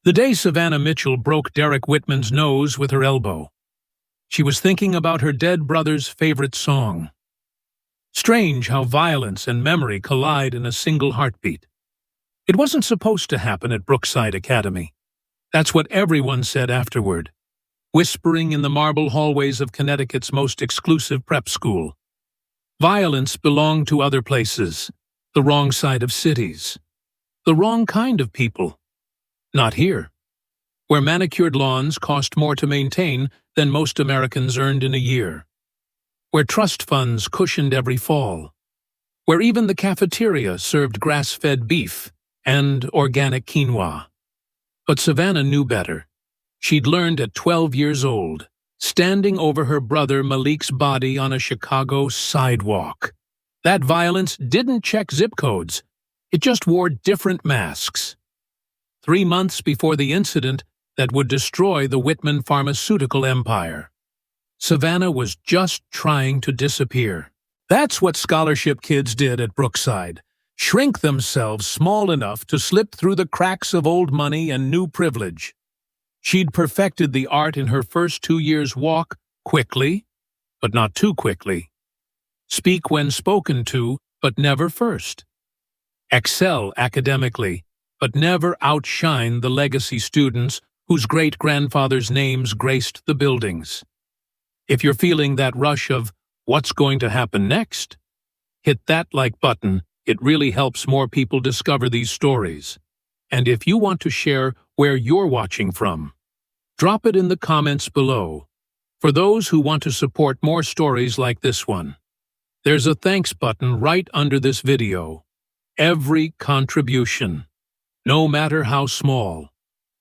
The day Savannah Mitchell broke Derek Whitman's nose with her elbow, she was thinking about her dead brother's favorite song. Strange how violence and memory collide in a single heartbeat. It wasn't supposed to happen at Brookside Academy. That's what everyone said afterward, whispering in the marble hallways of Connecticut's most exclusive prep school. Violence belonged to other places, the wrong side of cities, the wrong kind of people. Not here, where manicured lawns cost more to maintain than most Americans earned in a year, where trust funds cushioned every fall, where even the cafeteria served grass-fed beef and organic quinoa. But Savannah knew better. She'd learned at 12 years old, standing over her brother Malik's body on a Chicago sidewalk. That violence didn't check zip codes. It just wore different masks. 3 months before the incident that would destroy the Whitman pharmaceutical empire, Savannah was just trying to disappear. That's what scholarship kids did at Brookside. Shrink themselves small enough to slip through the cracks of old money and new privilege. She'd perfected the art in her first 2 years walk quickly, but not too quickly. Speak when spoken to, but never first. Excel academically, but never outshine the legacy students whose great-grandfathers' names graced the buildings. If you're feeling that rush of what's going to happen next, hit that like button. It really helps more people discover these stories. And if you want to share where you're watching from, drop it in the comments below. For those who want to support more stories like this one, there's a thanks button right under this video. Every contribution, no matter how small,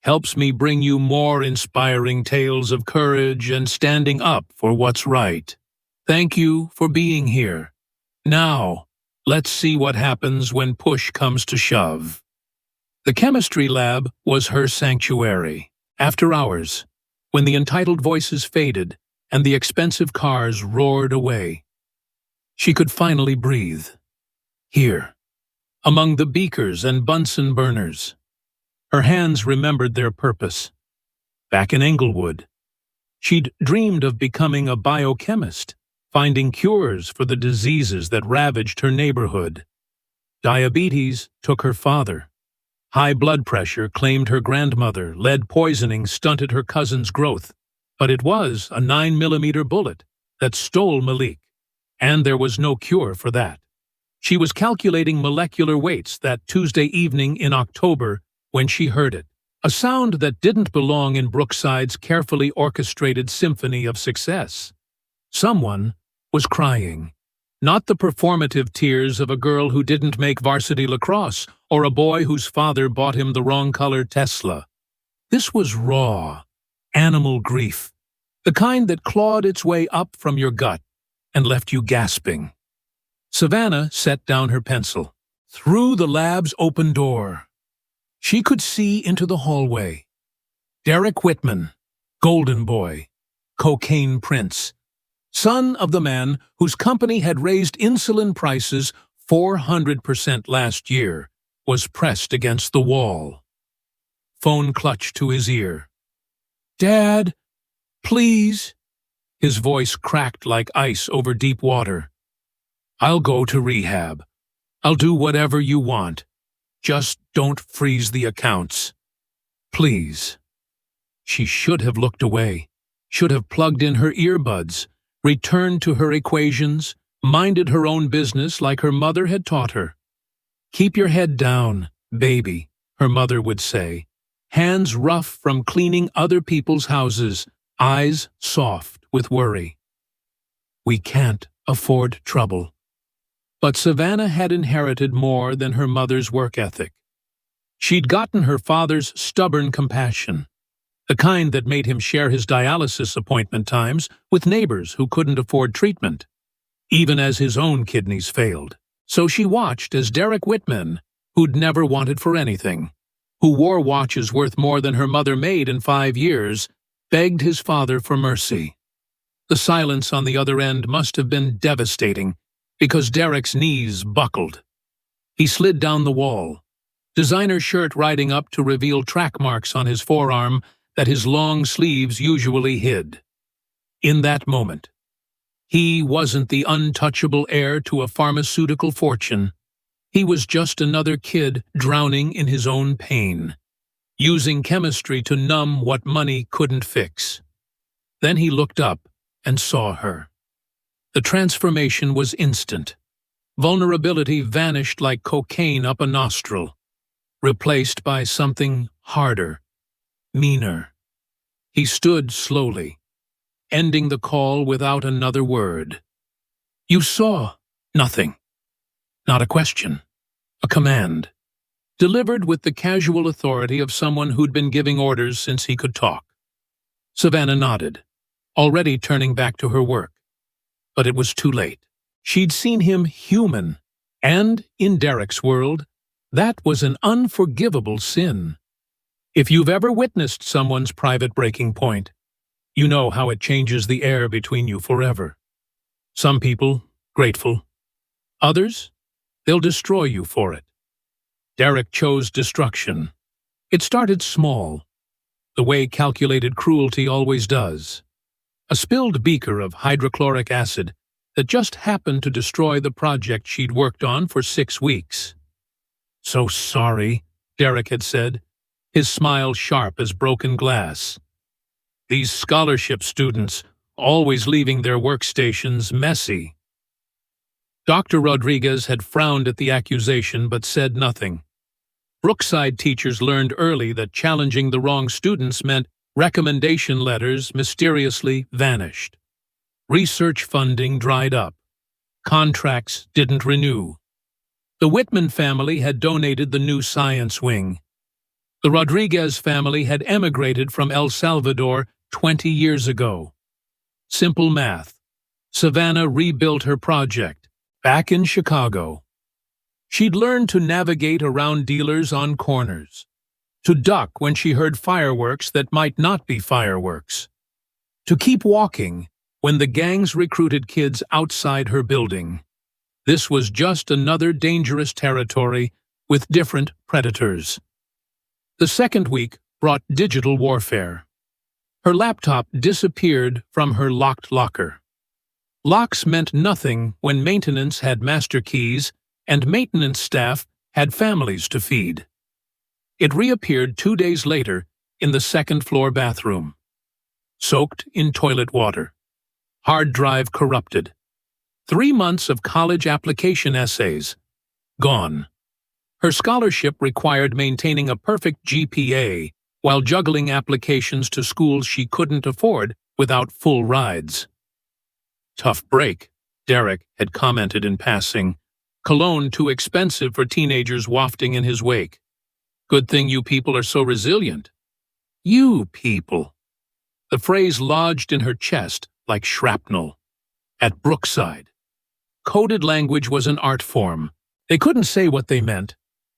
helps me bring you more inspiring tales of courage and standing up for what's right. Thank you for being here. Now, let's see what happens when push comes to shove. The chemistry lab was her sanctuary. After hours, when the entitled voices faded and the expensive cars roared away, she could finally breathe. Here, among the beakers and Bunsen burners, her hands remembered their purpose. Back in Englewood, she'd dreamed of becoming a biochemist, finding cures for the diseases that ravaged her neighborhood. Diabetes took her father. High blood pressure claimed her grandmother. Lead poisoning stunted her cousin's growth. But it was a 9mm bullet that stole Malik, and there was no cure for that. She was calculating molecular weights that Tuesday evening in October when she heard it, a sound that didn't belong in Brookside's carefully orchestrated symphony of success. Someone was crying, not the performative tears of a girl who didn't make varsity lacrosse or a boy whose father bought him the wrong color Tesla. This was raw, animal grief, the kind that clawed its way up from your gut and left you gasping. Savannah set down her pencil. Through the lab's open door, she could see into the hallway. Derek Whitman, golden boy, cocaine prince, son of the man whose company had raised insulin prices 400% last year, was pressed against the wall. Phone clutched to his ear. "Dad, please." His voice cracked like ice over deep water. "I'll go to rehab. I'll do whatever you want. Just don't freeze the accounts. Please." She should have looked away, should have plugged in her earbuds, returned to her equations, minded her own business like her mother had taught her. "Keep your head down, baby," her mother would say, hands rough from cleaning other people's houses, eyes soft with worry. We can't afford trouble. But Savannah had inherited more than her mother's work ethic. She'd gotten her father's stubborn compassion, the kind that made him share his dialysis appointment times with neighbors who couldn't afford treatment, even as his own kidneys failed. So she watched as Derek Whitman, who'd never wanted for anything, who wore watches worth more than her mother made in 5 years, begged his father for mercy. The silence on the other end must have been devastating, because Derek's knees buckled. He slid down the wall, designer shirt riding up to reveal track marks on his forearm that his long sleeves usually hid. In that moment, he wasn't the untouchable heir to a pharmaceutical fortune. He was just another kid drowning in his own pain, using chemistry to numb what money couldn't fix. Then he looked up and saw her. The transformation was instant. Vulnerability vanished like cocaine up a nostril, replaced by something harder, meaner. He stood slowly, ending the call without another word. "You saw nothing." Not a question, a command, delivered with the casual authority of someone who'd been giving orders since he could talk. Savannah nodded, already turning back to her work. But it was too late. She'd seen him human, and, in Derek's world, that was an unforgivable sin. If you've ever witnessed someone's private breaking point, you know how it changes the air between you forever. Some people, grateful. Others, they'll destroy you for it. Derek chose destruction. It started small, the way calculated cruelty always does. A spilled beaker of hydrochloric acid that just happened to destroy the project she'd worked on for 6 weeks. "So sorry," Derek had said, his smile sharp as broken glass. "These scholarship students, always leaving their workstations messy." Dr. Rodriguez had frowned at the accusation but said nothing. Brookside teachers learned early that challenging the wrong students meant recommendation letters mysteriously vanished. Research funding dried up. Contracts didn't renew. The Whitman family had donated the new science wing. The Rodriguez family had emigrated from El Salvador 20 years ago. Simple math. Savannah rebuilt her project, back in Chicago. She'd learned to navigate around dealers on corners, to duck when she heard fireworks that might not be fireworks, to keep walking when the gangs recruited kids outside her building. This was just another dangerous territory with different predators. The second week brought digital warfare. Her laptop disappeared from her locked locker. Locks meant nothing when maintenance had master keys and maintenance staff had families to feed. It reappeared 2 days later in the second-floor bathroom, soaked in toilet water. Hard drive corrupted. 3 months of college application essays, gone. Her scholarship required maintaining a perfect GPA while juggling applications to schools she couldn't afford without full rides. "Tough break," Derek had commented in passing. "Cologne too expensive for teenagers wafting in his wake. Good thing you people are so resilient." You people. The phrase lodged in her chest like shrapnel. At Brookside, coded language was an art form. They couldn't say what they meant.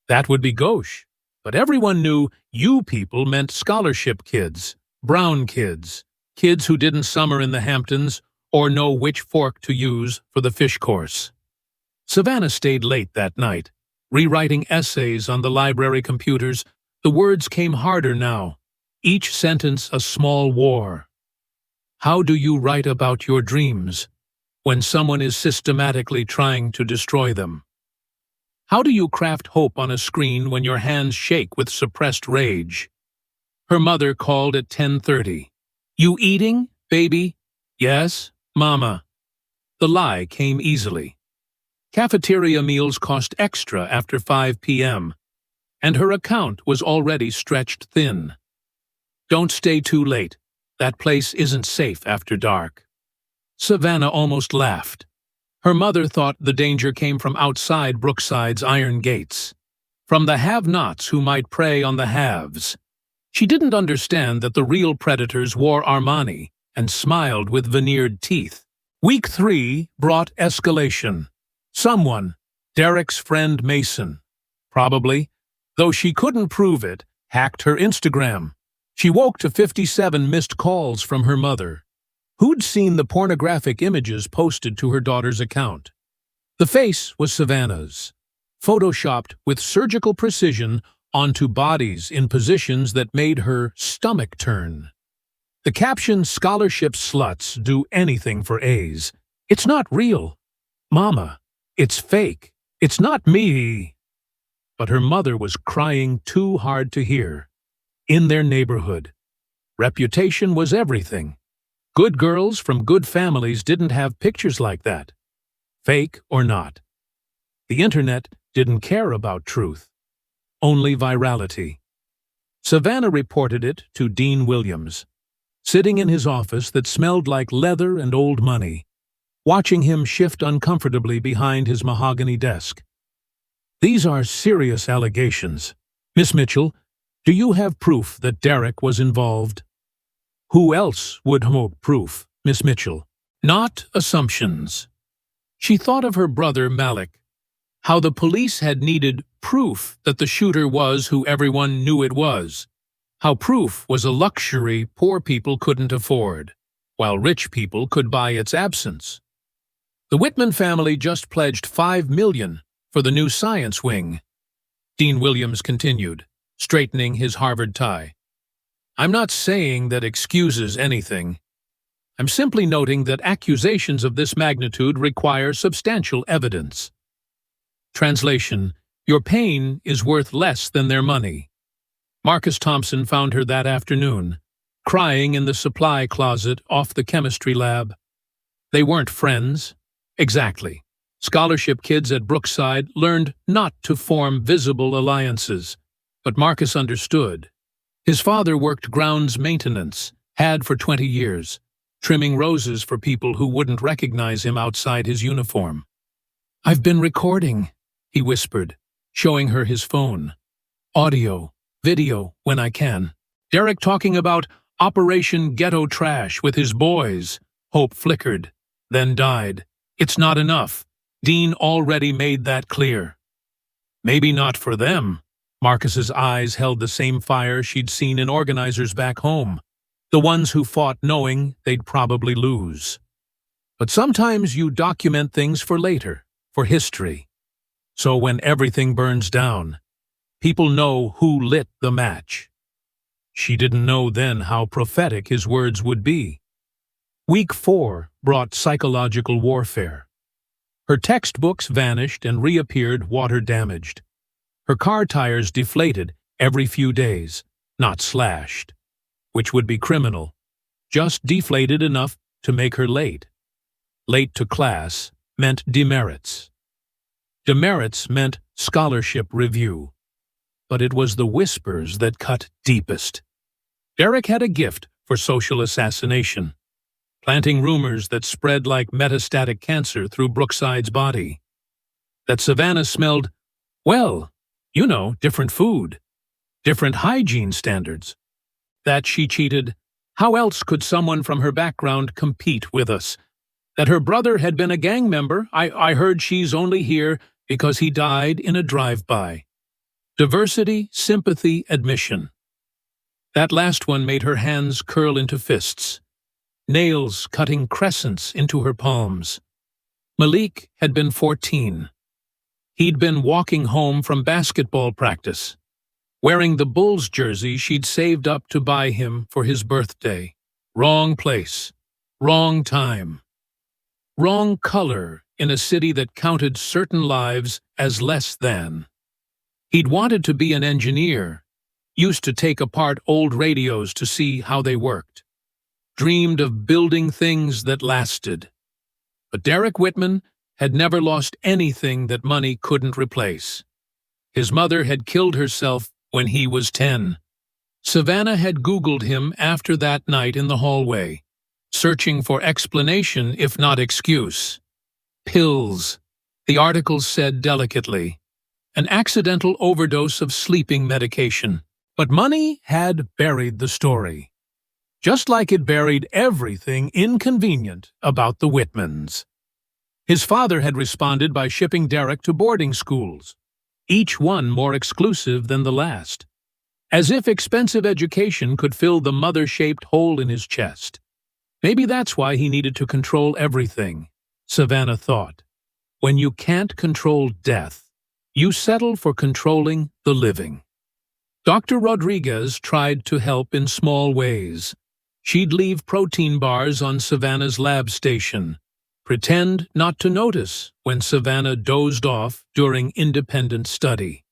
That would be gauche. But everyone knew you people meant scholarship kids, brown kids, kids who didn't summer in the Hamptons or know which fork to use for the fish course. Savannah stayed late that night, rewriting essays on the library computers. The words came harder now, each sentence a small war. How do you write about your dreams when someone is systematically trying to destroy them? How do you craft hope on a screen when your hands shake with suppressed rage? Her mother called at 10:30. "You eating, baby?" "Yes, Mama." The lie came easily. Cafeteria meals cost extra after 5 p.m., and her account was already stretched thin. "Don't stay too late. That place isn't safe after dark." Savannah almost laughed. Her mother thought the danger came from outside Brookside's iron gates, from the have-nots who might prey on the haves. She didn't understand that the real predators wore Armani and smiled with veneered teeth. Week 3 brought escalation. Someone, Derek's friend Mason, probably, though she couldn't prove it, hacked her Instagram. She woke to 57 missed calls from her mother, who'd seen the pornographic images posted to her daughter's account. The face was Savannah's, photoshopped with surgical precision onto bodies in positions that made her stomach turn. The caption, "Scholarship sluts do anything for A's. It's not real. Mama, it's fake. It's not me." But her mother was crying too hard to hear. In their neighborhood, reputation was everything. Good girls from good families didn't have pictures like that. Fake or not. The internet didn't care about truth. Only virality. Savannah reported it to Dean Williams, sitting in his office that smelled like leather and old money, watching him shift uncomfortably behind his mahogany desk. "These are serious allegations. Miss Mitchell, do you have proof that Derek was involved?" "Who else would hold proof, Miss Mitchell? Not assumptions." She thought of her brother Malik, how the police had needed proof that the shooter was who everyone knew it was, how proof was a luxury poor people couldn't afford, while rich people could buy its absence. The Whitman family just pledged $5 million for the new science wing. Dean Williams continued, straightening his Harvard tie. "I'm not saying that excuses anything. I'm simply noting that accusations of this magnitude require substantial evidence." Translation: Your pain is worth less than their money. Marcus Thompson found her that afternoon, crying in the supply closet off the chemistry lab. They weren't friends. Exactly. Scholarship kids at Brookside learned not to form visible alliances, but Marcus understood. His father worked grounds maintenance, had for 20 years, trimming roses for people who wouldn't recognize him outside his uniform. "I've been recording," he whispered, showing her his phone. "Audio, video, when I can. Derek talking about Operation Ghetto Trash with his boys." Hope flickered, then died. "It's not enough. Dean already made that clear." "Maybe not for them." Marcus's eyes held the same fire she'd seen in organizers back home, the ones who fought knowing they'd probably lose. "But sometimes you document things for later, for history. So when everything burns down, people know who lit the match." She didn't know then how prophetic his words would be. Week 4 brought psychological warfare. Her textbooks vanished and reappeared water-damaged. Her car tires deflated every few days, not slashed, which would be criminal, just deflated enough to make her late. Late to class meant demerits. Demerits meant scholarship review. But it was the whispers that cut deepest. Derek had a gift for social assassination, planting rumors that spread like metastatic cancer through Brookside's body. That Savannah smelled, well, you know, different food, different hygiene standards. That she cheated. How else could someone from her background compete with us? That her brother had been a gang member. I heard she's only here because he died in a drive-by. Diversity, sympathy, admission. That last one made her hands curl into fists, nails cutting crescents into her palms. Malik had been 14. He'd been walking home from basketball practice, wearing the Bulls jersey she'd saved up to buy him for his birthday. Wrong place, wrong time, wrong color in a city that counted certain lives as less than. He'd wanted to be an engineer, used to take apart old radios to see how they worked, dreamed of building things that lasted. But Derek Whitman had never lost anything that money couldn't replace. His mother had killed herself when he was 10. Savannah had Googled him after that night in the hallway, searching for explanation if not excuse. Pills, the article said delicately. An accidental overdose of sleeping medication. But money had buried the story, just like it buried everything inconvenient about the Whitmans. His father had responded by shipping Derek to boarding schools, each one more exclusive than the last, as if expensive education could fill the mother-shaped hole in his chest. Maybe that's why he needed to control everything, Savannah thought. When you can't control death, You settle for controlling the living. Dr. Rodriguez tried to help in small ways. She'd leave protein bars on Savannah's lab station, pretend not to notice when Savannah dozed off during independent study,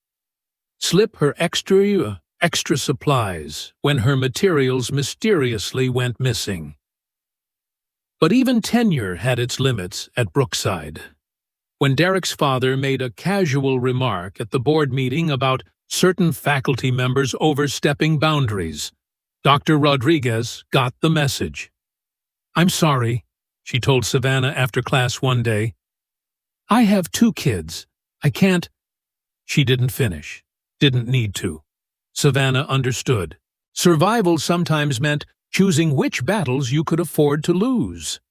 slip her extra supplies when her materials mysteriously went missing. But even tenure had its limits at Brookside. When Derek's father made a casual remark at the board meeting about certain faculty members overstepping boundaries, Dr. Rodriguez got the message. "I'm sorry," she told Savannah after class one day. "I have 2 kids. I can't—" She didn't finish. Didn't need to. Savannah understood. Survival sometimes meant choosing which battles you could afford to lose.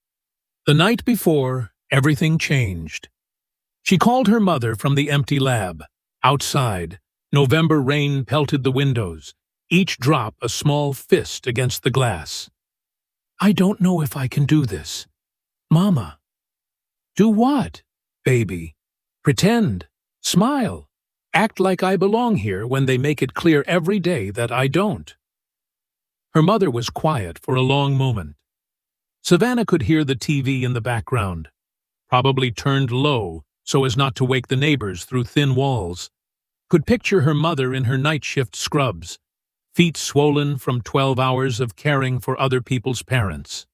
The night before, everything changed. She called her mother from the empty lab. Outside, November rain pelted the windows, each drop a small fist against the glass. "I don't know if I can do this. Mama." "Do what, baby?" "Pretend. Smile. Act like I belong here when they make it clear every day that I don't." Her mother was quiet for a long moment. Savannah could hear the TV in the background, probably turned low so as not to wake the neighbors through thin walls. Could picture her mother in her night shift scrubs, feet swollen from 12 hours of caring for other people's parents.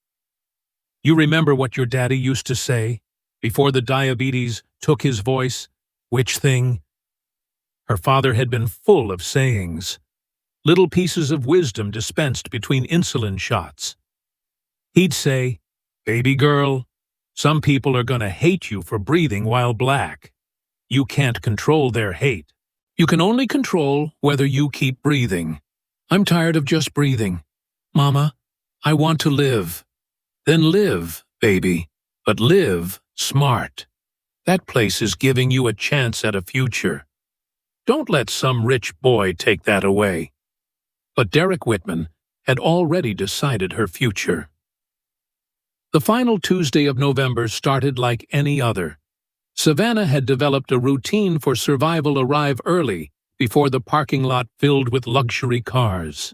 "You remember what your daddy used to say, before the diabetes took his voice? Which thing?" Her father had been full of sayings, little pieces of wisdom dispensed between insulin shots. He'd say, "Baby girl, some people are gonna hate you for breathing while black. You can't control their hate. You can only control whether you keep breathing. I'm tired of just breathing. Mama, I want to live." "Then live, baby, but live smart. That place is giving you a chance at a future. Don't let some rich boy take that away." But Derek Whitman had already decided her future. The final Tuesday of November started like any other. Savannah had developed a routine for survival: arrive early, before the parking lot filled with luxury cars.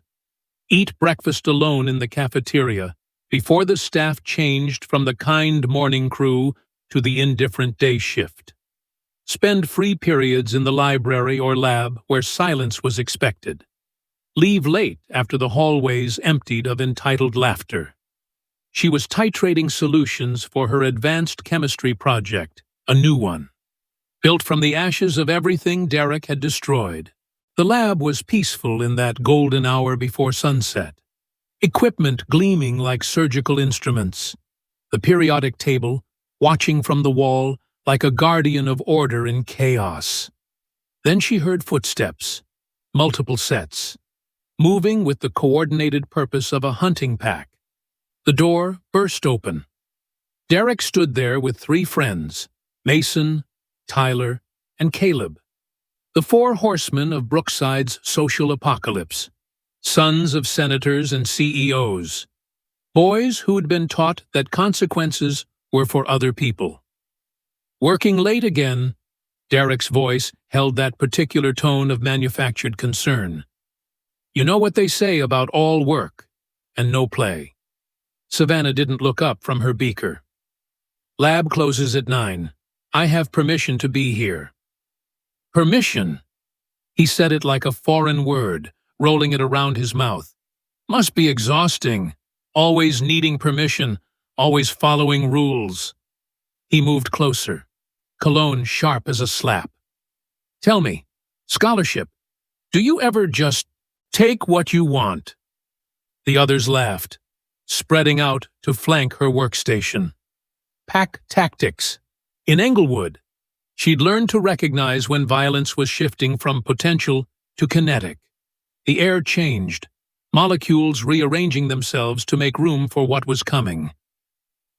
Eat breakfast alone in the cafeteria, before the staff changed from the kind morning crew to the indifferent day shift. Spend free periods in the library or lab where silence was expected. Leave late after the hallways emptied of entitled laughter. She was titrating solutions for her advanced chemistry project, a new one, built from the ashes of everything Derek had destroyed. The lab was peaceful in that golden hour before sunset, equipment gleaming like surgical instruments, the periodic table watching from the wall like a guardian of order in chaos. Then she heard footsteps, multiple sets, moving with the coordinated purpose of a hunting pack. The door burst open. Derek stood there with 3 friends, Mason, Tyler, and Caleb, the 4 horsemen of Brookside's social apocalypse, sons of senators and CEOs, boys who had been taught that consequences were for other people. "Working late again," Derek's voice held that particular tone of manufactured concern. "You know what they say about all work and no play." Savannah didn't look up from her beaker. "Lab closes at 9. I have permission to be here." "Permission?" He said it like a foreign word, rolling it around his mouth. "Must be exhausting, always needing permission, always following rules." He moved closer, cologne sharp as a slap. "Tell me, scholarship, do you ever just take what you want?" The others laughed, spreading out to flank her workstation. Pack tactics. In Englewood, she'd learned to recognize when violence was shifting from potential to kinetic. The air changed, molecules rearranging themselves to make room for what was coming.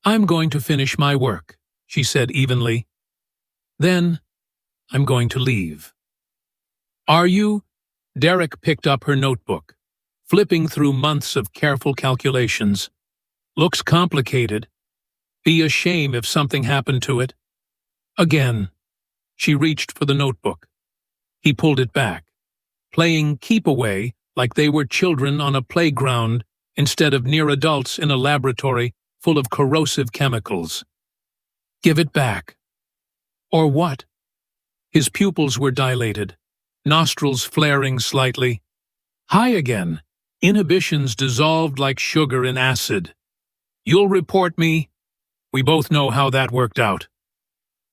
"I'm going to finish my work," she said evenly. "Then, I'm going to leave." "Are you?" Derek picked up her notebook, flipping through months of careful calculations. "Looks complicated. Be a shame if something happened to it." Again, she reached for the notebook. He pulled it back, playing keep away like they were children on a playground instead of near adults in a laboratory full of corrosive chemicals. Give it back. Or what? His pupils were dilated, nostrils flaring slightly. High again, inhibitions dissolved like sugar in acid. You'll report me? We both know how that worked out.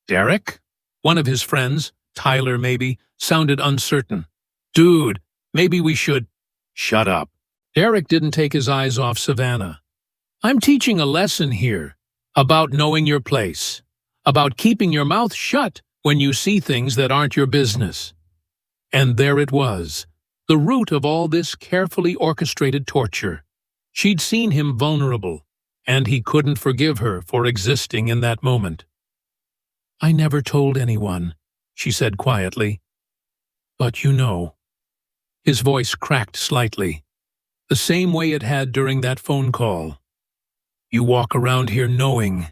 Derek? One of his friends, Tyler maybe, sounded uncertain. Dude, maybe we should… Shut up. Derek didn't take his eyes off Savannah. I'm teaching a lesson here about knowing your place, about keeping your mouth shut when you see things that aren't your business. And there it was, the root of all this carefully orchestrated torture. She'd seen him vulnerable, and he couldn't forgive her for existing in that moment. I never told anyone, she said quietly. But you know. His voice cracked slightly, the same way it had during that phone call. You walk around here knowing,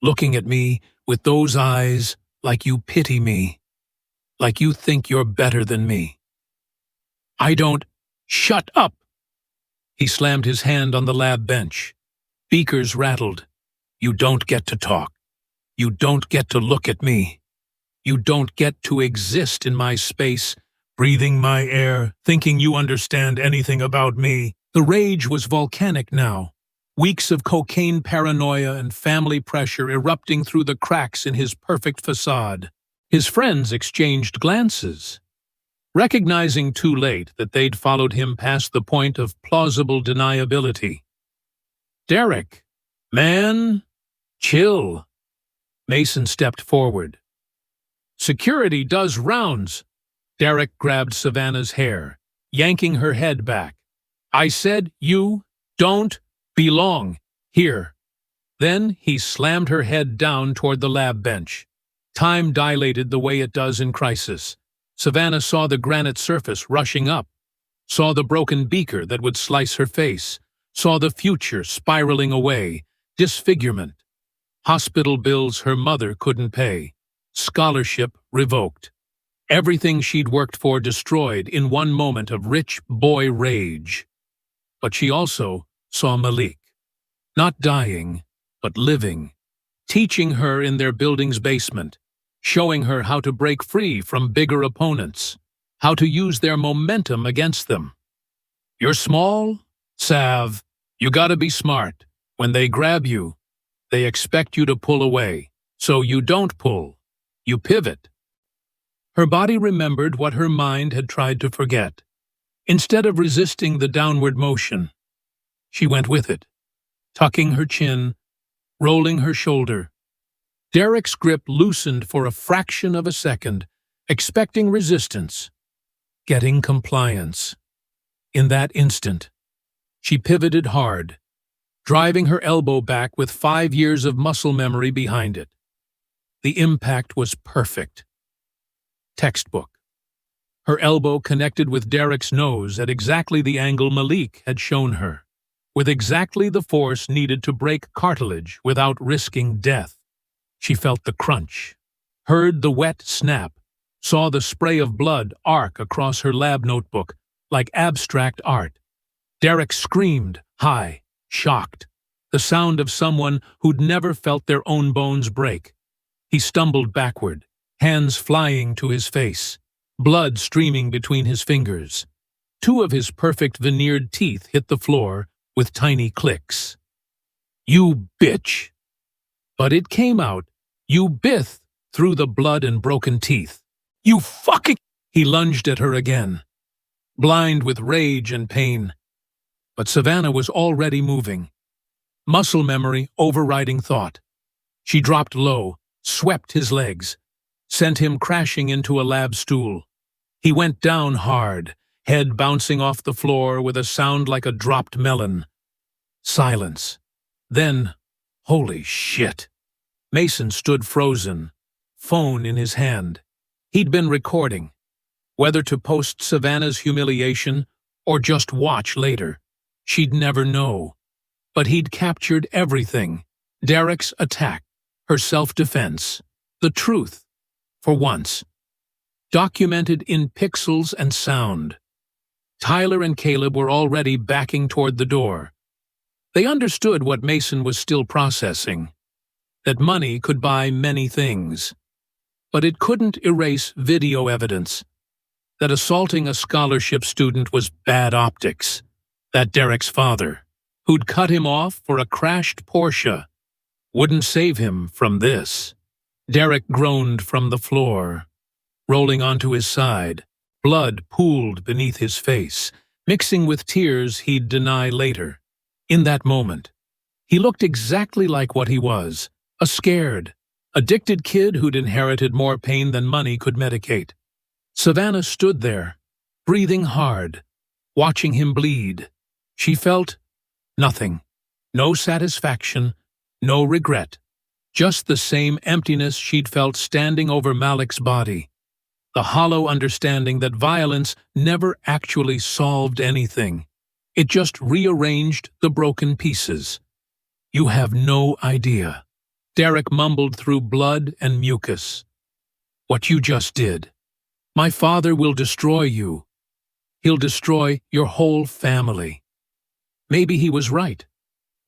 looking at me with those eyes like you pity me, like you think you're better than me. I don't… Shut up! He slammed his hand on the lab bench. Beakers rattled. You don't get to talk. You don't get to look at me. You don't get to exist in my space, breathing my air, thinking you understand anything about me. The rage was volcanic now. Weeks of cocaine paranoia and family pressure erupting through the cracks in his perfect facade. His friends exchanged glances, recognizing too late that they'd followed him past the point of plausible deniability. Derek, man, chill. Mason stepped forward. Security does rounds. Derek grabbed Savannah's hair, yanking her head back. I said you don't belong here. Then he slammed her head down toward the lab bench. Time dilated the way it does in crisis. Savannah saw the granite surface rushing up, saw the broken beaker that would slice her face, saw the future spiraling away, disfigurement. Hospital bills her mother couldn't pay, scholarship revoked. Everything she'd worked for destroyed in one moment of rich boy rage. But she also saw Malik, not dying, but living, teaching her in their building's basement, showing her how to break free from bigger opponents, how to use their momentum against them. You're small, Sav. You gotta be smart. When they grab you, they expect you to pull away. So you don't pull. You pivot. Her body remembered what her mind had tried to forget. Instead of resisting the downward motion, she went with it, tucking her chin, rolling her shoulder. Derek's grip loosened for a fraction of a second, expecting resistance, getting compliance. In that instant, she pivoted hard, driving her elbow back with 5 years of muscle memory behind it. The impact was perfect. Textbook. Her elbow connected with Derek's nose at exactly the angle Malik had shown her, with exactly the force needed to break cartilage without risking death. She felt the crunch, heard the wet snap, saw the spray of blood arc across her lab notebook like abstract art. Derek screamed, high, shocked, the sound of someone who'd never felt their own bones break. He stumbled backward, hands flying to his face, blood streaming between his fingers. 2 of his perfect veneered teeth hit the floor with tiny clicks. You bitch! But it came out, you bith, through the blood and broken teeth. You fucking… He lunged at her again, blind with rage and pain. But Savannah was already moving, muscle memory overriding thought. She dropped low, swept his legs, sent him crashing into a lab stool. He went down hard, head bouncing off the floor with a sound like a dropped melon. Silence. Then, holy shit. Mason stood frozen, phone in his hand. He'd been recording, whether to post Savannah's humiliation or just watch later. She'd never know. But he'd captured everything. Derek's attack, her self-defense, the truth, for once. documented in pixels and sound. Tyler and Caleb were already backing toward the door. They understood what Mason was still processing, that money could buy many things, but it couldn't erase video evidence, that assaulting a scholarship student was bad optics, that Derek's father, who'd cut him off for a crashed Porsche, wouldn't save him from this. Derek groaned from the floor, rolling onto his side. Blood pooled beneath his face, mixing with tears he'd deny later. In that moment, he looked exactly like what he was, a scared, addicted kid who'd inherited more pain than money could medicate. Savannah stood there, breathing hard, watching him bleed. She felt nothing, no satisfaction, no regret, just the same emptiness she'd felt standing over Malik's body, the hollow understanding that violence never actually solved anything. It just rearranged the broken pieces. "You have no idea," Derek mumbled through blood and mucus. "What you just did. My father will destroy you. He'll destroy your whole family." Maybe he was right.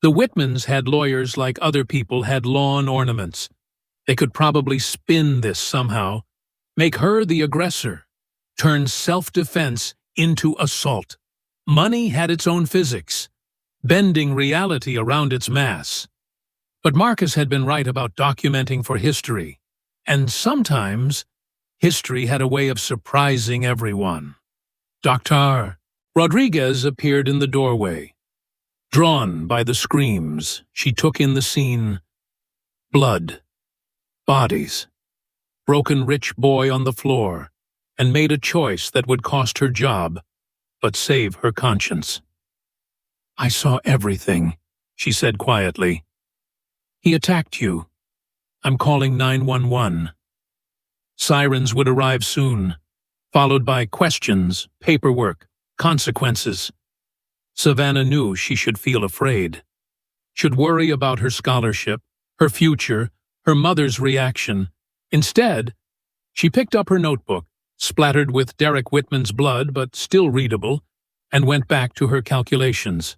The Whitmans had lawyers like other people had lawn ornaments. They could probably spin this somehow, make her the aggressor, turn self-defense into assault. Money had its own physics, bending reality around its mass. But Marcus had been right about documenting for history, and sometimes history had a way of surprising everyone. Dr. Rodriguez appeared in the doorway. Drawn by the screams, she took in the scene. Blood, bodies, broken rich boy on the floor, and made a choice that would cost her job, but save her conscience. "I saw everything," she said quietly. "He attacked you. I'm calling 911. Sirens would arrive soon, followed by questions, paperwork, consequences. Savannah knew she should feel afraid, should worry about her scholarship, her future, her mother's reaction. Instead, she picked up her notebook, splattered with Derek Whitman's blood but still readable, and went back to her calculations.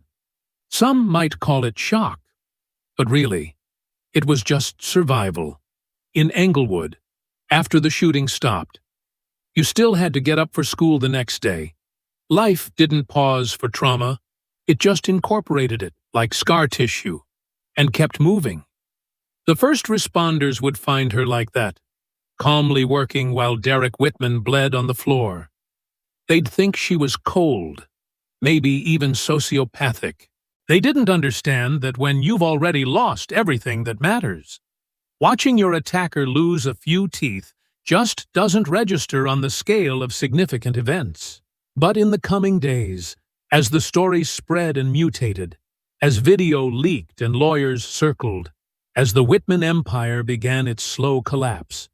Some might call it shock, but really, it was just survival. In Englewood, after the shooting stopped, you still had to get up for school the next day. Life didn't pause for trauma. It just incorporated it, like scar tissue, and kept moving. The first responders would find her like that, calmly working while Derek Whitman bled on the floor. They'd think she was cold, maybe even sociopathic. They didn't understand that when you've already lost everything that matters, watching your attacker lose a few teeth just doesn't register on the scale of significant events. But in the coming days, as the story spread and mutated, as video leaked and lawyers circled, as the Whitman empire began its slow collapse,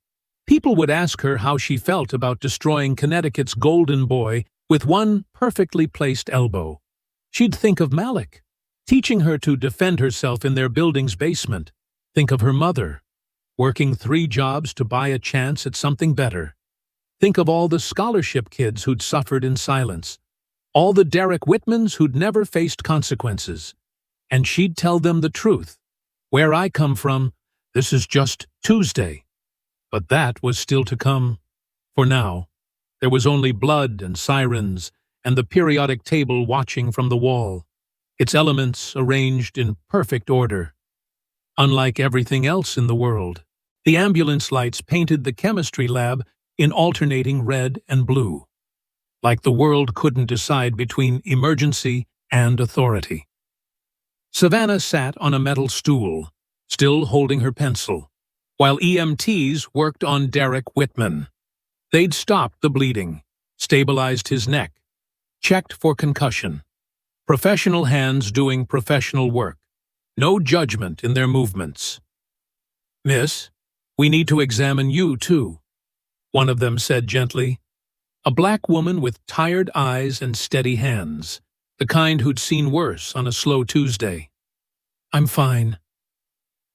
people would ask her how she felt about destroying Connecticut's golden boy with one perfectly placed elbow. She'd think of Malik, teaching her to defend herself in their building's basement. Think of her mother, working 3 jobs to buy a chance at something better. Think of all the scholarship kids who'd suffered in silence, all the Derek Whitmans who'd never faced consequences. And she'd tell them the truth. Where I come from, this is just Tuesday. But that was still to come. For now, there was only blood and sirens and the periodic table watching from the wall, its elements arranged in perfect order. Unlike everything else in the world, the ambulance lights painted the chemistry lab in alternating red and blue, like the world couldn't decide between emergency and authority. Savannah sat on a metal stool, still holding her pencil, while EMTs worked on Derek Whitman. They'd stopped the bleeding, stabilized his neck, checked for concussion. Professional hands doing professional work. No judgment in their movements. "Miss, we need to examine you, too," one of them said gently. A black woman with tired eyes and steady hands, the kind who'd seen worse on a slow Tuesday. "I'm fine.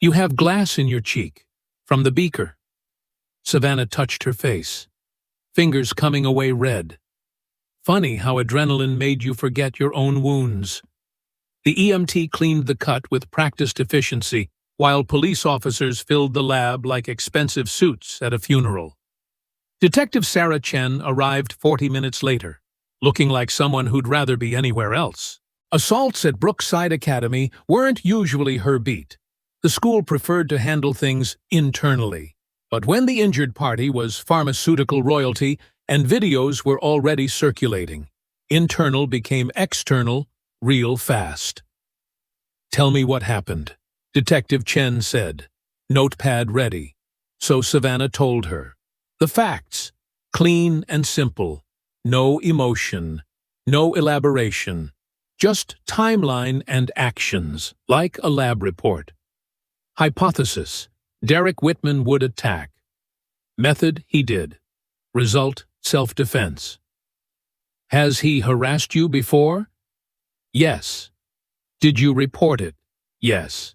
You have glass in your cheek, from the beaker." Savannah touched her face. fingers coming away red. Funny how adrenaline made you forget your own wounds. The EMT cleaned the cut with practiced efficiency, while police officers filled the lab like expensive suits at a funeral. Detective Sarah Chen arrived 40 minutes later, looking like someone who'd rather be anywhere else. Assaults at Brookside Academy weren't usually her beat. The school preferred to handle things internally. But when the injured party was pharmaceutical royalty and videos were already circulating, internal became external real fast. "Tell me what happened," Detective Chen said, notepad ready. So Savannah told her. The facts, clean and simple, no emotion, no elaboration, just timeline and actions, like a lab report. Hypothesis: Derek Whitman would attack. Method: he did. Result: self-defense. Has he harassed you before? Yes. Did you report it? Yes.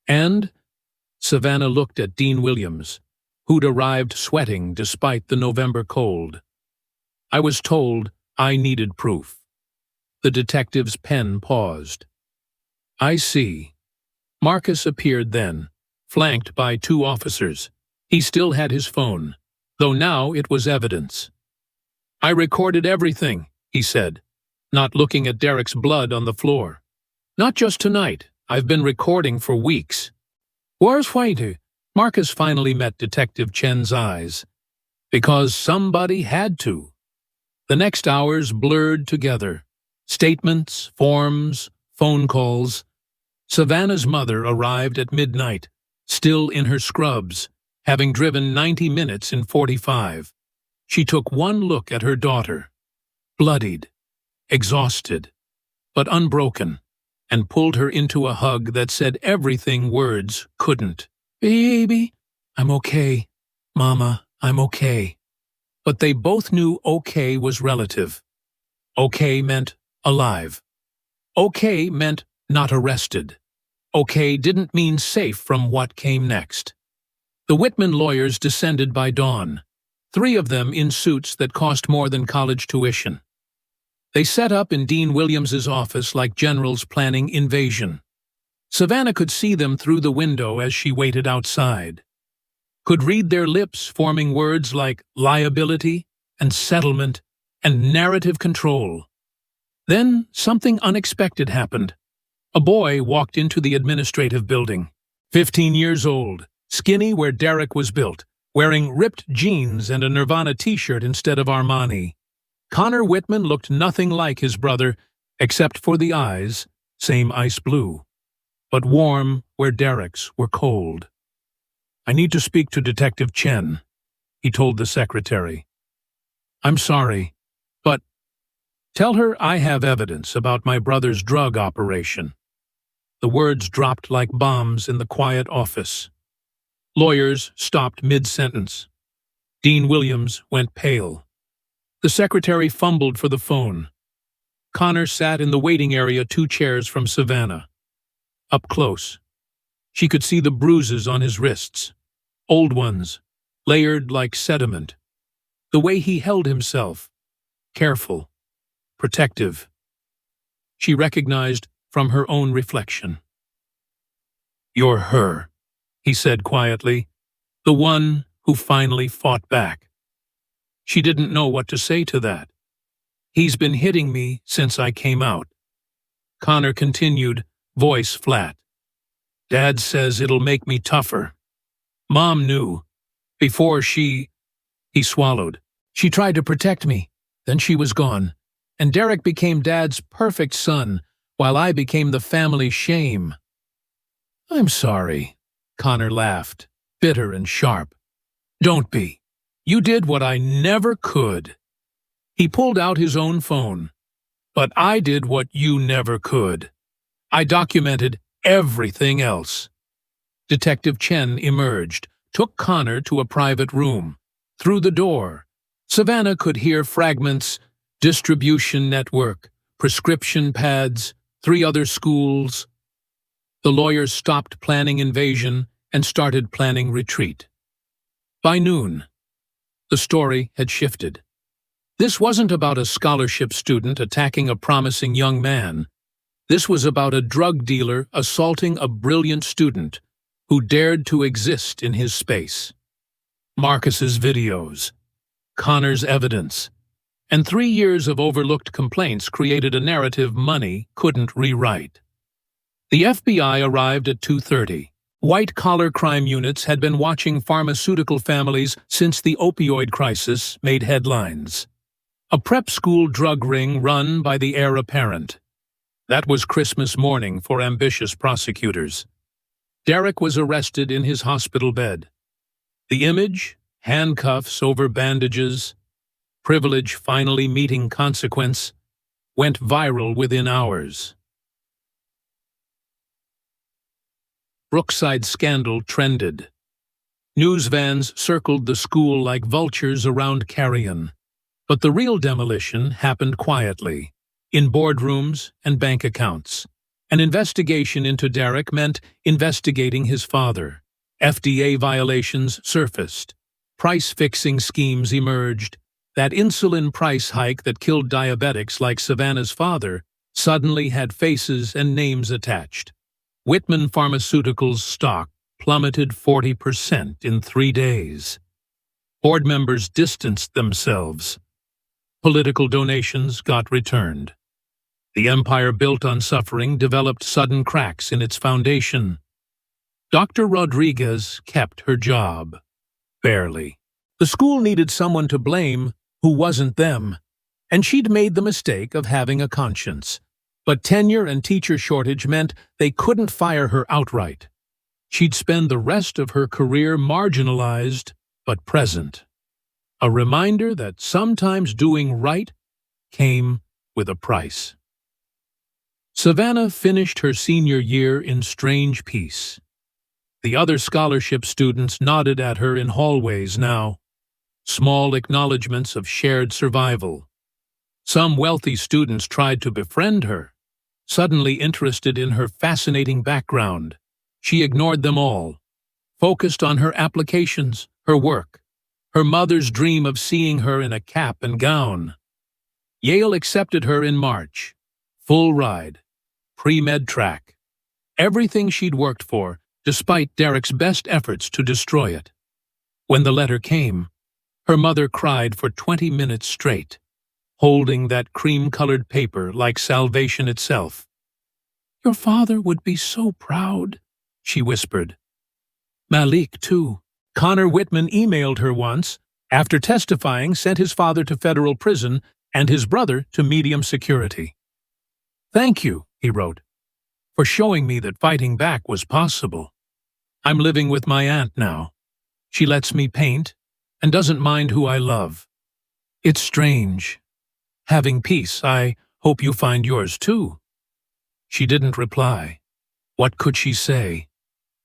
And? Savannah looked at Dean Williams, who'd arrived sweating despite the November cold. I was told I needed proof. The detective's pen paused. I see. Marcus appeared then, flanked by 2 officers. He still had his phone, though now it was evidence. I recorded everything, he said, not looking at Derek's blood on the floor. Not just tonight. I've been recording for weeks. Where's Whitey? Marcus finally met Detective Chen's eyes. Because somebody had to. The next hours blurred together. Statements, forms, phone calls. Savannah's mother arrived at midnight, still in her scrubs, having driven 90 minutes in 45. She took one look at her daughter, bloodied, exhausted, but unbroken, and pulled her into a hug that said everything words couldn't. Baby, I'm okay. Mama, I'm okay. But they both knew okay was relative. Okay meant alive. Okay meant not arrested. Okay didn't mean safe from what came next. The Whitman lawyers descended by dawn, 3 of them in suits that cost more than college tuition. They set up in Dean Williams's office like generals planning invasion. Savannah could see them through the window as she waited outside. Could read their lips forming words like liability and settlement and narrative control. Then something unexpected happened. A boy walked into the administrative building, 15 years old, skinny where Derek was built, wearing ripped jeans and a Nirvana t-shirt instead of Armani. Connor Whitman looked nothing like his brother, except for the eyes, same ice blue, but warm where Derek's were cold. I need to speak to Detective Chen, he told the secretary. I'm sorry, but tell her I have evidence about my brother's drug operation. The words dropped like bombs in the quiet office. Lawyers stopped mid-sentence. Dean Williams went pale. The secretary fumbled for the phone. Connor sat in the waiting area 2 chairs from Savannah. Up close, she could see the bruises on his wrists, old ones, layered like sediment. The way he held himself, careful, protective. She recognized from her own reflection. You're her, he said quietly, the one who finally fought back. She didn't know what to say to that. He's been hitting me since I came out. Connor continued, voice flat. Dad says it'll make me tougher. Mom knew. Before he swallowed. She tried to protect me. Then she was gone. And Derek became Dad's perfect son, while I became the family shame. I'm sorry, Connor laughed, bitter and sharp. Don't be. You did what I never could. He pulled out his own phone. But I did what you never could. I documented everything else. Detective Chen emerged, took Connor to a private room. Through the door, Savannah could hear fragments, distribution network, prescription pads, 3 other schools. The lawyers stopped planning invasion and started planning retreat. By noon, The story had shifted. This wasn't about a scholarship student attacking a promising young man. This was about a drug dealer assaulting a brilliant student who dared to exist in his space. Marcus's videos, Connor's evidence, and 3 years of overlooked complaints created a narrative money couldn't rewrite. The FBI arrived at 2:30. White-collar crime units had been watching pharmaceutical families since the opioid crisis made headlines. A prep school drug ring run by the heir apparent. That was Christmas morning for ambitious prosecutors. Derek was arrested in his hospital bed. The image, handcuffs over bandages, privilege finally meeting consequence, went viral within hours. Brookside scandal trended. News vans circled the school like vultures around carrion. But the real demolition happened quietly, in boardrooms and bank accounts. An investigation into Derek meant investigating his father. FDA violations surfaced. Price-fixing schemes emerged. That insulin price hike that killed diabetics like Savannah's father suddenly had faces and names attached. Whitman Pharmaceuticals' stock plummeted 40% in 3 days. Board members distanced themselves. Political donations got returned. The empire built on suffering developed sudden cracks in its foundation. Dr. Rodriguez kept her job. Barely. The school needed someone to blame who wasn't them, and she'd made the mistake of having a conscience. But tenure and teacher shortage meant they couldn't fire her outright. She'd spend the rest of her career marginalized but present. A reminder that sometimes doing right came with a price. Savannah finished her senior year in strange peace. The other scholarship students nodded at her in hallways now, small acknowledgments of shared survival. Some wealthy students tried to befriend her, suddenly interested in her fascinating background. She ignored them all, focused on her applications, her work, her mother's dream of seeing her in a cap and gown. Yale accepted her in March. Full ride. Pre-med track. Everything she'd worked for, despite Derek's best efforts to destroy it. When the letter came, her mother cried for 20 minutes straight, holding that cream-colored paper like salvation itself. "Your father would be so proud," she whispered. Malik, too. Connor Whitman emailed her once, after testifying sent his father to federal prison and his brother to medium security. "Thank you," he wrote, "for showing me that fighting back was possible. I'm living with my aunt now. She lets me paint and doesn't mind who I love. It's strange. Having peace, I hope you find yours too." She didn't reply. What could she say?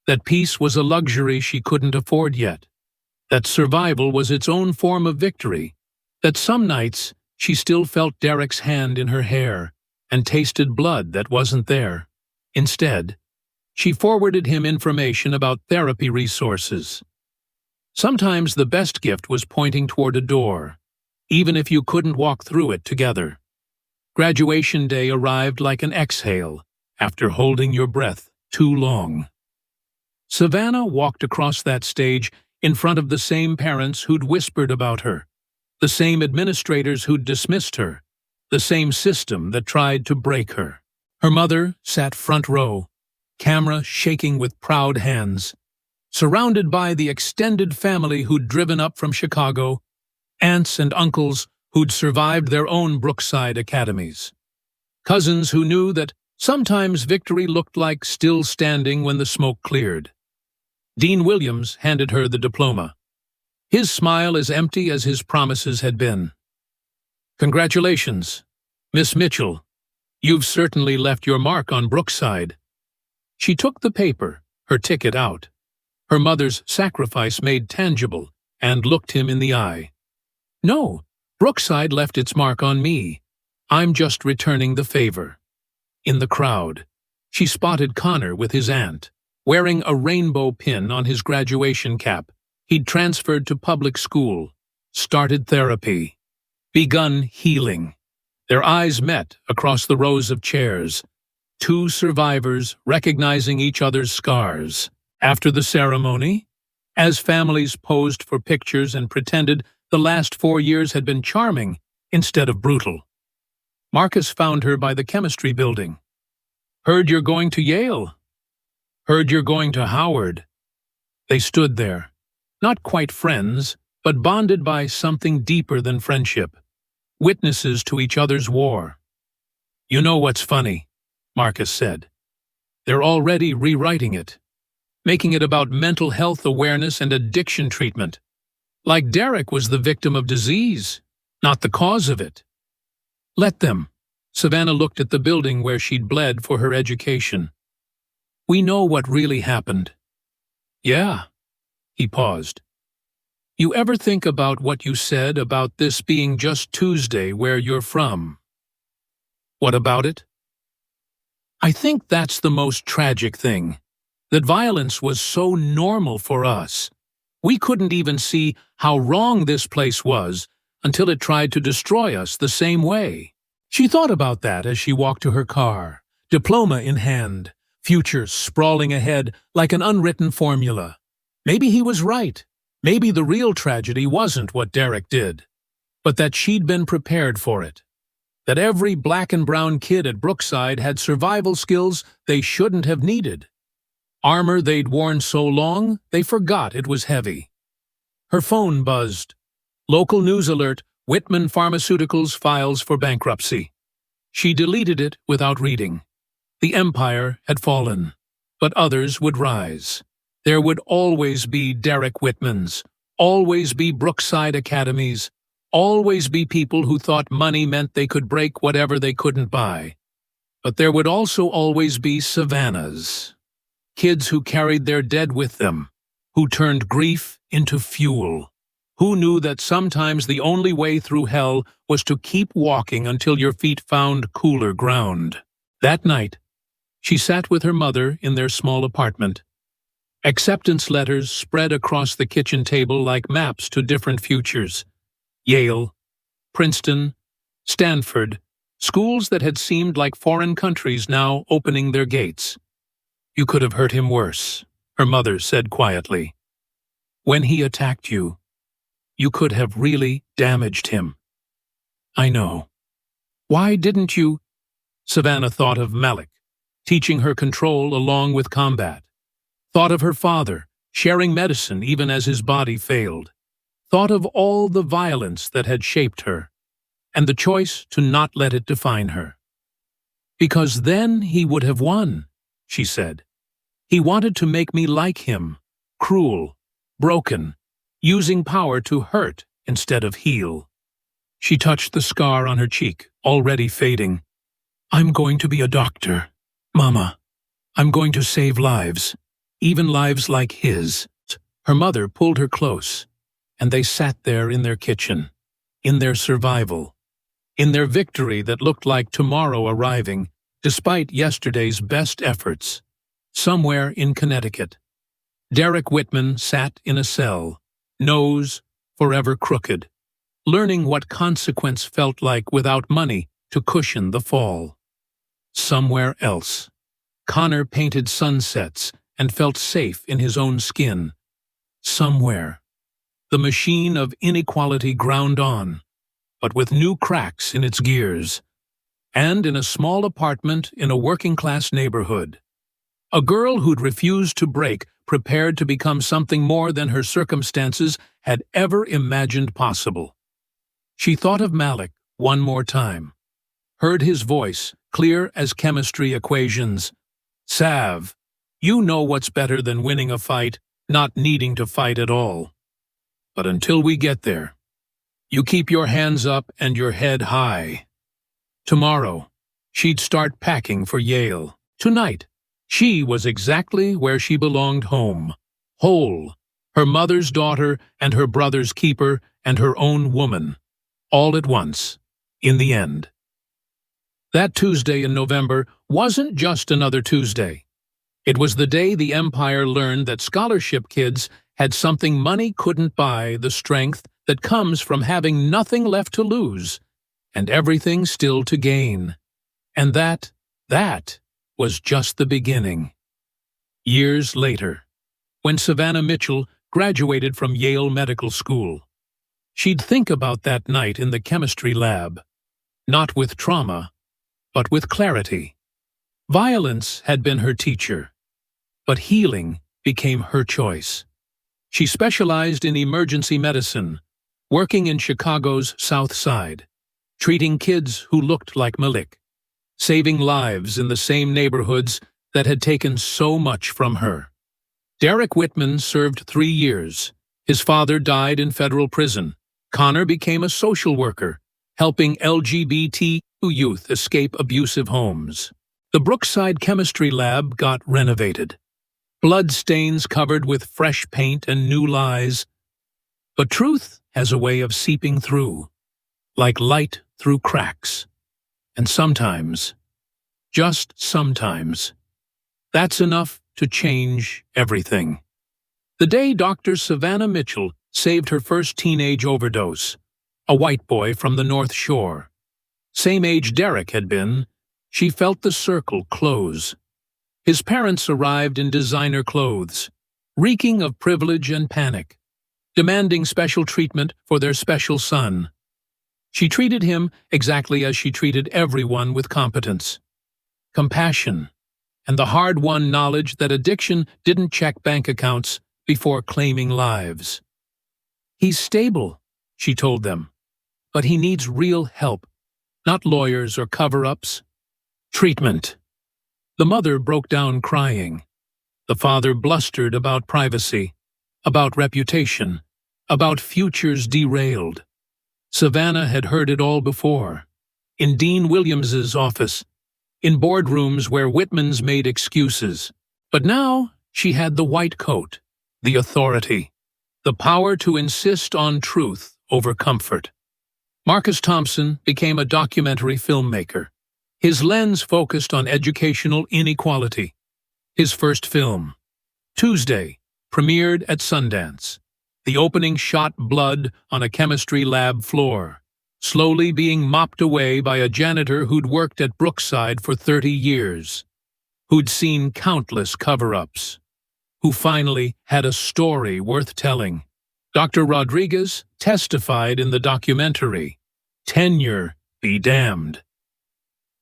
That peace was a luxury she couldn't afford yet. That survival was its own form of victory. That some nights she still felt Derek's hand in her hair and tasted blood that wasn't there. Instead, she forwarded him information about therapy resources. Sometimes the best gift was pointing toward a door, even if you couldn't walk through it together. Graduation day arrived like an exhale after holding your breath too long. Savannah walked across that stage in front of the same parents who'd whispered about her, the same administrators who'd dismissed her, the same system that tried to break her. Her mother sat front row, camera shaking with proud hands, surrounded by the extended family who'd driven up from Chicago, aunts and uncles who'd survived their own Brookside academies, cousins who knew that sometimes victory looked like still standing when the smoke cleared. Dean Williams handed her the diploma, his smile as empty as his promises had been. "Congratulations, Miss Mitchell. You've certainly left your mark on Brookside." She took the paper, her ticket out, her mother's sacrifice made tangible, and looked him in the eye. "No, Brookside left its mark on me. I'm just returning the favor." In the crowd, she spotted Connor with his aunt, wearing a rainbow pin on his graduation cap. He'd transferred to public school, started therapy, begun healing. Their eyes met across the rows of chairs, two survivors recognizing each other's scars. After the ceremony, as families posed for pictures and pretended the last 4 years had been charming instead of brutal, Marcus found her by the chemistry building. "Heard you're going to Yale. Heard you're going to Howard." They stood there, not quite friends, but bonded by something deeper than friendship, witnesses to each other's war. "You know what's funny?" Marcus said. "They're already rewriting it, making it about mental health awareness and addiction treatment. Like Derek was the victim of disease, not the cause of it." "Let them." Savannah looked at the building where she'd bled for her education. "We know what really happened." "Yeah." He paused. "You ever think about what you said about this being just Tuesday where you're from?" "What about it?" "I think that's the most tragic thing. That violence was so normal for us. We couldn't even see how wrong this place was until it tried to destroy us the same way." She thought about that as she walked to her car, diploma in hand, future sprawling ahead like an unwritten formula. Maybe he was right. Maybe the real tragedy wasn't what Derek did, but that she'd been prepared for it. That every black and brown kid at Brookside had survival skills they shouldn't have needed. Armor they'd worn so long, they forgot it was heavy. Her phone buzzed. Local news alert, Whitman Pharmaceuticals files for bankruptcy. She deleted it without reading. The empire had fallen, but others would rise. There would always be Derek Whitmans, always be Brookside Academies, always be people who thought money meant they could break whatever they couldn't buy. But there would also always be Savannahs. Kids who carried their dead with them, who turned grief into fuel, who knew that sometimes the only way through hell was to keep walking until your feet found cooler ground. That night, she sat with her mother in their small apartment. Acceptance letters spread across the kitchen table like maps to different futures. Yale, Princeton, Stanford, schools that had seemed like foreign countries now opening their gates. "You could have hurt him worse," her mother said quietly. "When he attacked you, you could have really damaged him." "I know. Why didn't you?" Savannah thought of Malik, teaching her control along with combat. Thought of her father, sharing medicine even as his body failed. Thought of all the violence that had shaped her, and the choice to not let it define her. "Because then he would have won," she said. "He wanted to make me like him, cruel, broken, using power to hurt instead of heal." She touched the scar on her cheek, already fading. "I'm going to be a doctor, Mama. I'm going to save lives, even lives like his." Her mother pulled her close, and they sat there in their kitchen, in their survival, in their victory that looked like tomorrow arriving, despite yesterday's best efforts. Somewhere in Connecticut, Derek Whitman sat in a cell, nose forever crooked, learning what consequence felt like without money to cushion the fall. Somewhere else, Connor painted sunsets and felt safe in his own skin. Somewhere, the machine of inequality ground on, but with new cracks in its gears. And in a small apartment in a working-class neighborhood, a girl who'd refused to break, prepared to become something more than her circumstances had ever imagined possible. She thought of Malik one more time, heard his voice, clear as chemistry equations. "Sav, you know what's better than winning a fight, not needing to fight at all. But until we get there, you keep your hands up and your head high." Tomorrow, she'd start packing for Yale. Tonight, she was exactly where she belonged, home. Whole, her mother's daughter and her brother's keeper and her own woman. All at once, in the end. That Tuesday in November wasn't just another Tuesday. It was the day the Empire learned that scholarship kids had something money couldn't buy: the strength, that comes from having nothing left to lose and everything still to gain. And that was just the beginning. Years later, when Savannah Mitchell graduated from Yale Medical School, she'd think about that night in the chemistry lab, not with trauma, but with clarity. Violence had been her teacher, but healing became her choice. She specialized in emergency medicine, working in Chicago's South Side, treating kids who looked like Malik, saving lives in the same neighborhoods that had taken so much from her. Derek Whitman served 3 years. His father died in federal prison. Connor became a social worker, helping LGBT youth escape abusive homes. The Brookside chemistry lab got renovated. Blood stains covered with fresh paint and new lies. But truth has a way of seeping through, like light through cracks. And sometimes, just sometimes, that's enough to change everything. The day Dr. Savannah Mitchell saved her first teenage overdose, a white boy from the North Shore, same age Derek had been, she felt the circle close. His parents arrived in designer clothes, reeking of privilege and panic, demanding special treatment for their special son. She treated him exactly as she treated everyone with competence, compassion, and the hard-won knowledge that addiction didn't check bank accounts before claiming lives. "He's stable," she told them, "but he needs real help, not lawyers or cover-ups. Treatment." The mother broke down crying. The father blustered about privacy, about reputation, about futures derailed. Savannah had heard it all before, in Dean Williams's office, in boardrooms where Whitmans made excuses. But now she had the white coat, the authority, the power to insist on truth over comfort. Marcus Thompson became a documentary filmmaker. His lens focused on educational inequality. His first film, Tuesday, premiered at Sundance. The opening shot blood on a chemistry lab floor, slowly being mopped away by a janitor who'd worked at Brookside for 30 years, who'd seen countless cover-ups, who finally had a story worth telling. Dr. Rodriguez testified in the documentary, "Tenure be damned."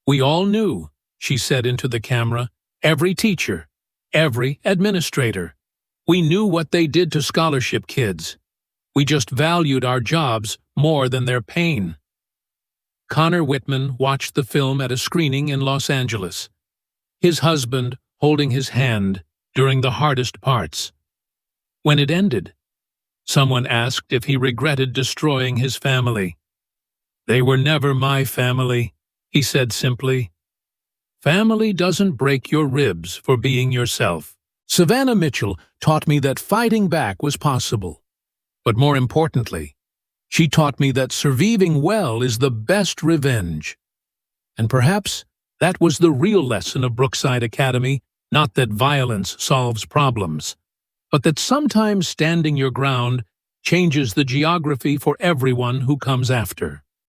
"We all knew," she said into the camera, "every teacher, every administrator. We knew what they did to scholarship kids. We just valued our jobs more than their pain." Connor Whitman watched the film at a screening in Los Angeles, his husband holding his hand during the hardest parts. When it ended, someone asked if he regretted destroying his family. "They were never my family," he said simply. "Family doesn't break your ribs for being yourself." Savannah Mitchell taught me that fighting back was possible. But more importantly, she taught me that surviving well is the best revenge. And perhaps that was the real lesson of Brookside Academy, not that violence solves problems, but that sometimes standing your ground changes the geography for everyone who comes after.